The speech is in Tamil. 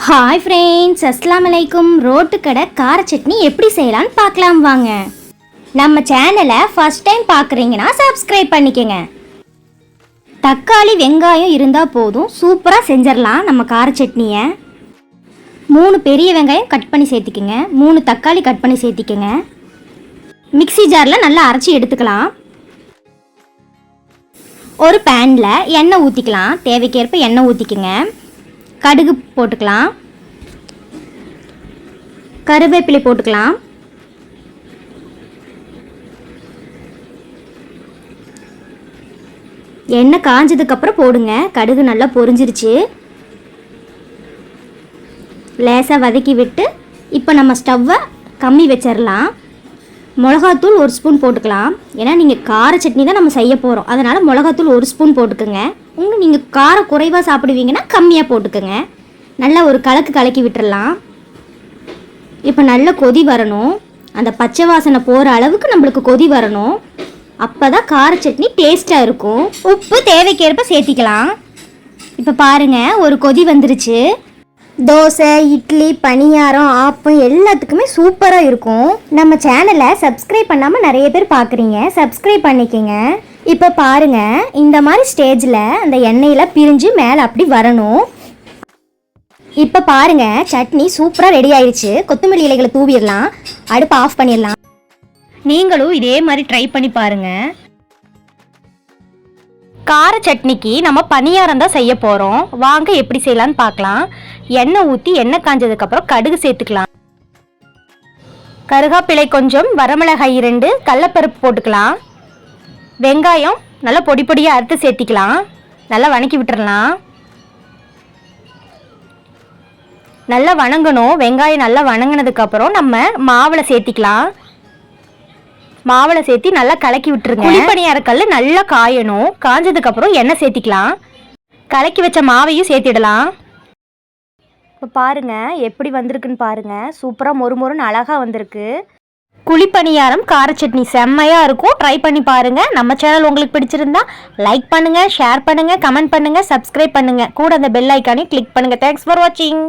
ஹாய் ஃப்ரெண்ட்ஸ், அஸ்ஸலாமு அலைக்கும். ரோட்டு கடை கார சட்னி எப்படி செய்யலான்னு பார்க்கலாம் வாங்க. நம்ம சேனலை ஃபர்ஸ்ட் டைம் பார்க்குறீங்கன்னா சப்ஸ்கிரைப் பண்ணிக்கோங்க. தக்காளி வெங்காயம் இருந்தால் போதும், சூப்பராக செஞ்சிடலாம் நம்ம கார சட்னியை. 3 பெரிய வெங்காயம் கட் பண்ணி சேர்த்திக்கோங்க, 3 தக்காளி கட் பண்ணி சேர்த்திக்கோங்க. மிக்ஸி ஜாரில் நல்லா அரைச்சி எடுத்துக்கலாம். ஒரு பேனில் எண்ணெய் ஊற்றிக்கலாம், தேவைக்கேற்ப எண்ணெய் ஊற்றிக்கோங்க. கடுகு போட்டுக்கலாம், கருவேப்பிலை போட்டுக்கலாம், எண்ணெய் காஞ்சதுக்கப்புறம் போடுங்க. கடுகு நல்லா பொரிஞ்சிருச்சு, லேசாக வதக்கி விட்டு இப்போ நம்ம ஸ்டவ்வை கம்மி வச்சிடலாம். மிளகாத்தூள் 1 ஸ்பூன் போட்டுக்கலாம். ஏன்னா நீங்கள் கார சட்னி தான் நம்ம செய்ய போகிறோம், அதனால் மிளகாத்தூள் 1 ஸ்பூன் போட்டுக்கோங்க. நீங்கள் காரம் குறைவாக சாப்பிடுவீங்கன்னா கம்மியாக போட்டுக்கோங்க. நல்லா ஒரு கலக்கி விட்டுறலாம். இப்போ நல்ல கொதி வரணும், அந்த பச்சை வாசனை போகிற அளவுக்கு நம்மளுக்கு கொதி வரணும். அப்போ தான் கார சட்னி டேஸ்ட்டாக இருக்கும். உப்பு தேவைக்கேற்ப சேர்த்திக்கலாம். இப்போ பாருங்கள், ஒரு கொதி வந்துருச்சு. தோசை, இட்லி, பணியாரம், ஆப்பம் எல்லாத்துக்குமே சூப்பராக இருக்கும். நம்ம சேனலை சப்ஸ்கிரைப் பண்ணாமல் நிறைய பேர் பார்க்குறீங்க, சப்ஸ்கிரைப் பண்ணிக்கோங்க. இப்போ பாருங்கள், இந்த மாதிரி ஸ்டேஜில் அந்த எண்ணெயில் பிரிஞ்சு மேலே அப்படி வரணும். இப்போ பாருங்கள், சட்னி சூப்பராக ரெடி ஆயிடுச்சு. கொத்தமல்லி இலைகளை தூவிடலாம், அடுப்பை ஆஃப் பண்ணிடலாம். நீங்களும் இதே மாதிரி ட்ரை பண்ணி பாருங்கள். கார சட்னிக்கு நம்ம பணியாரம் தான் செய்ய போகிறோம். வாங்க எப்படி செய்யலான்னு பார்க்கலாம். எண்ணெய் ஊற்றி எண்ணெய் காஞ்சதுக்கப்புறம் கடுகு சேர்த்துக்கலாம். கருகாப்பிலை கொஞ்சம், வரமிளகாய் 2, கடலைப்பருப்பு போட்டுக்கலாம். வெங்காயம் நல்லா பொடி பொடியாக அறுத்து சேர்த்திக்கலாம். நல்லா வணக்கி விட்டுறலாம். நல்லா வணங்கணும். வெங்காயம் நல்லா வணங்கினதுக்கப்புறம் நம்ம மாவில் சேர்த்திக்கலாம். மாவில் சேர்த்தி நல்லா கலக்கி விட்டுருங்க. குழிப்பணியாரக்கல் நல்லா காயணும். காஞ்சதுக்கப்புறம் எண்ணெய் சேர்த்திக்கலாம். கலக்கி வச்ச மாவையும் சேர்த்திடலாம். இப்போ பாருங்கள் எப்படி வந்திருக்குன்னு பாருங்கள். சூப்பராக மொறுமொறுன்னு அழகாக வந்திருக்கு. குழிப்பணியாரம் கார சட்னி செம்மையாக இருக்கும். ட்ரை பண்ணி பாருங்கள். நம்ம சேனல் உங்களுக்கு பிடிச்சிருந்தா லைக் பண்ணுங்கள், ஷேர் பண்ணுங்கள், கமெண்ட் பண்ணுங்கள், சப்ஸ்கிரைப் பண்ணுங்கள். கூட அந்த பெல் ஐக்கானையும் கிளிக் பண்ணுங்கள். தேங்க்ஸ் ஃபார் வாட்சிங்.